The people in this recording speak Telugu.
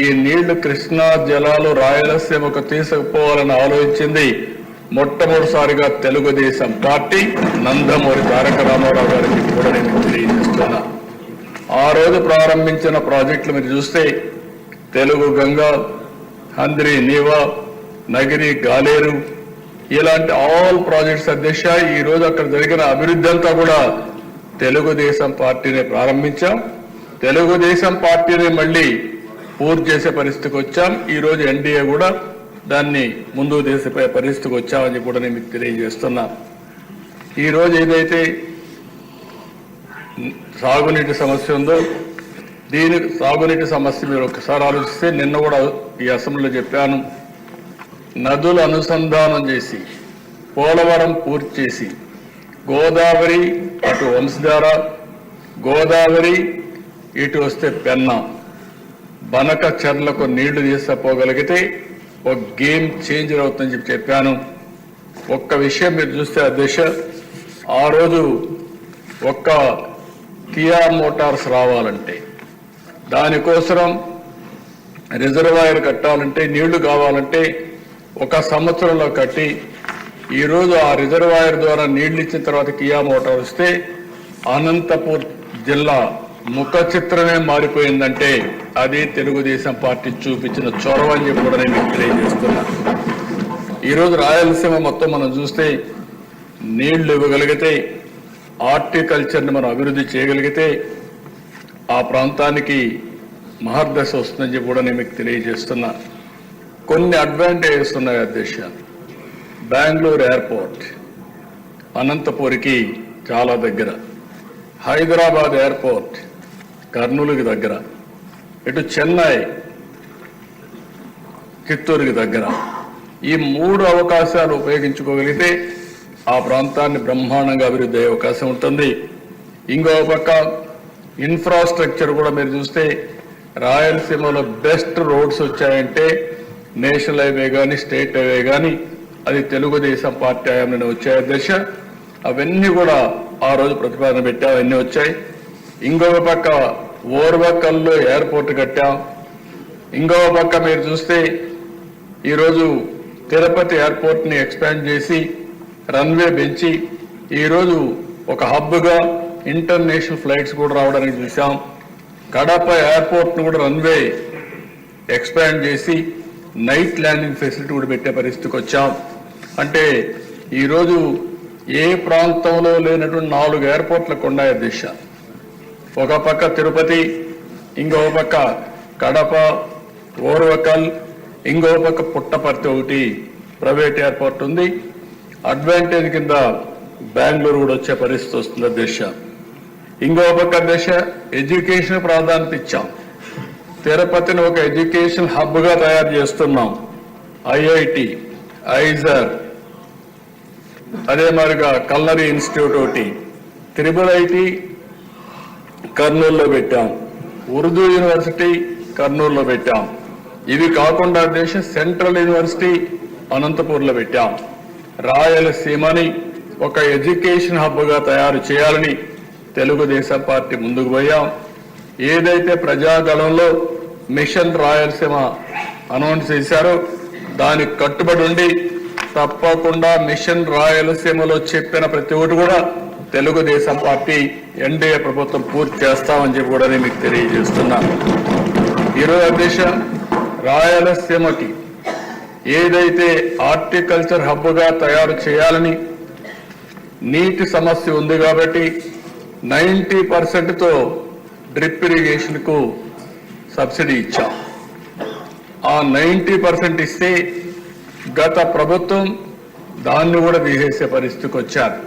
ఈ నీళ్లు కృష్ణా జలాలు రాయలసీమకు తీసుకుపోవాలని ఆలోచించింది మొట్టమొదటిసారిగా తెలుగుదేశం పార్టీ. నందమూరి తారక రామారావు గారికి కూడా నేను తెలియజేస్తున్నా. ఆ రోజు ప్రారంభించిన ప్రాజెక్టులు మీరు చూస్తే తెలుగు గంగా, హంద్రి నీవా, నగిరి గాలేరు, ఇలాంటి ఆల్ ప్రాజెక్ట్స్ అధ్యక్ష ఈ రోజు అక్కడ జరిగిన అభివృద్ధి అంతా కూడా తెలుగుదేశం పార్టీనే ప్రారంభించాం. తెలుగుదేశం పార్టీని మళ్ళీ పూర్తి చేసే పరిస్థితికి వచ్చాం. ఈ రోజు ఎన్డీఏ కూడా దాన్ని ముందుకు తీసిపోయే పరిస్థితికి వచ్చామని కూడా నేను మీకు తెలియజేస్తున్నా. ఈ రోజు ఏదైతే సాగునీటి సమస్య ఉందో దీని సాగునీటి సమస్య మీరు ఒకసారి ఆలోచిస్తే నిన్న కూడా ఈ అసెంబ్లీలో చెప్పాను. నదులు అనుసంధానం చేసి పోలవరం పూర్తి చేసి గోదావరి అటు వంశధార, గోదావరి ఇటు వస్తే పెన్నా, బనక చెర్లకు నీళ్లు తీసుకుపోగలిగితే ఒక గేమ్ చేంజర్ అవుతుందని చెప్పాను. ఒక్క విషయం మీరు చూస్తే అధ్యక్ష, ఆ రోజు ఒక్క కియా మోటార్స్ రావాలంటే దానికోసం రిజర్వాయర్ కట్టాలంటే నీళ్లు కావాలంటే 1 సంవత్సరంలో కట్టి ఈరోజు ఆ రిజర్వాయర్ ద్వారా నీళ్లు ఇచ్చిన తర్వాత కియా మోటార్ వస్తే అనంతపూర్ జిల్లా ముఖ చిత్రమే మారిపోయిందంటే అది తెలుగుదేశం పార్టీ చూపించిన చొరవ అని చెప్పి కూడా నేను తెలియజేస్తున్నా. ఈరోజు రాయలసీమ మొత్తం మనం చూస్తే నీళ్లు ఇవ్వగలిగితే, హార్టికల్చర్ని మనం అభివృద్ధి చేయగలిగితే ఆ ప్రాంతానికి మహర్దశ వస్తుందని చెప్పి కూడా నేను మీకు తెలియజేస్తున్నా. కొన్ని అడ్వాంటేజెస్ ఉన్నాయి అధ్యక్ష. బెంగళూరు ఎయిర్పోర్ట్ అనంతపూర్కి చాలా దగ్గర, హైదరాబాద్ ఎయిర్పోర్ట్ కర్నూలుకి దగ్గర, ఇటు చెన్నై చిత్తూరుకి దగ్గర. ఈ 3 అవకాశాలు ఉపయోగించుకోగలిగితే ఆ ప్రాంతాన్ని బ్రహ్మాండంగా అభివృద్ధి అయ్యే అవకాశం ఉంటుంది. ఇంకో పక్క ఇన్ఫ్రాస్ట్రక్చర్ కూడా మీరు చూస్తే రాయలసీమలో బెస్ట్ రోడ్స్ వచ్చాయంటే నేషనల్ హైవే కానీ స్టేట్ హైవే కానీ అది తెలుగుదేశం పార్టీ హయాంలోనే వచ్చాయి అధ్యక్ష. అవన్నీ కూడా ఆ రోజు ప్రతిపాదన పెట్టాం, అవన్నీ వచ్చాయి. ఇంకొక పక్క ఓర్వకల్లో ఎయిర్పోర్ట్ కట్టాం. ఇంకొక పక్క మీరు చూస్తే ఈరోజు తిరుపతి ఎయిర్పోర్ట్ని ఎక్స్పాండ్ చేసి రన్వే పెంచి ఈరోజు ఒక హబ్గా ఇంటర్నేషనల్ ఫ్లైట్స్ కూడా రావడానికి చూసాం. కడప ఎయిర్పోర్ట్ను కూడా రన్వే ఎక్స్పాండ్ చేసి నైట్ ల్యాండింగ్ ఫెసిలిటీ కూడా పెట్టే పరిస్థితికి వచ్చాం. అంటే ఈరోజు ఏ ప్రాంతంలో లేనటువంటి 4 ఎయిర్పోర్ట్లకు ఉన్నాయి దిశ. ఒక పక్క తిరుపతి, ఇంకో పక్క కడప, ఓర్వకల్, ఇంకో పక్క పుట్టపర్తి ఒకటి ప్రైవేట్ ఎయిర్పోర్ట్ ఉంది. అడ్వాంటేజ్ కింద బెంగళూరు కూడా వచ్చే పరిస్థితి వస్తుంది దిశ. ఇంకో పక్క దిశ ఎడ్యుకేషన్ ప్రాధాన్యత ఇచ్చాం. తిరుపతిని ఒక ఎడ్యుకేషన్ హబ్గా తయారు చేస్తున్నాం. ఐఐటి, ఐజర్, అదే మరిగా కల్నరీ ఇన్స్టిట్యూట్ ఒకటి, త్రిబుల్ ఐటి కర్నూలులో పెట్టాం, ఉర్దూ యూనివర్సిటీ కర్నూలులో పెట్టాం. ఇవి కాకుండా దేశ సెంట్రల్ యూనివర్సిటీ అనంతపూర్లో పెట్టాం. రాయలసీమని ఒక ఎడ్యుకేషన్ హబ్గా తయారు చేయాలని తెలుగుదేశం పార్టీ ముందుకు పోయాం. ఏదైతే ప్రజాగళంలో మిషన్ రాయలసీమ అనౌన్స్ చేశారో దానికి కట్టుబడి ఉండి తప్పకుండా మిషన్ రాయలసీమలో చెప్పిన ప్రతి ఒక్కటి కూడా తెలుగుదేశం పార్టీ ఎన్డీఏ ప్రభుత్వం పూర్తి చేస్తామని చెప్పి కూడా నేను మీకు తెలియజేస్తున్నాను. ఈరోజు అధ్యక్ష, రాయలసీమకి ఏదైతే హార్టికల్చర్ హబ్గా తయారు చేయాలని నీటి సమస్య ఉంది కాబట్టి 90%తో డ్రిప్ ఇరిగేషన్కు సబ్సిడీ ఇచ్చాం. ఆ 90% ఇస్తే గత ప్రభుత్వం దాన్ని కూడా తీసేసే పరిస్థితికి వచ్చారు.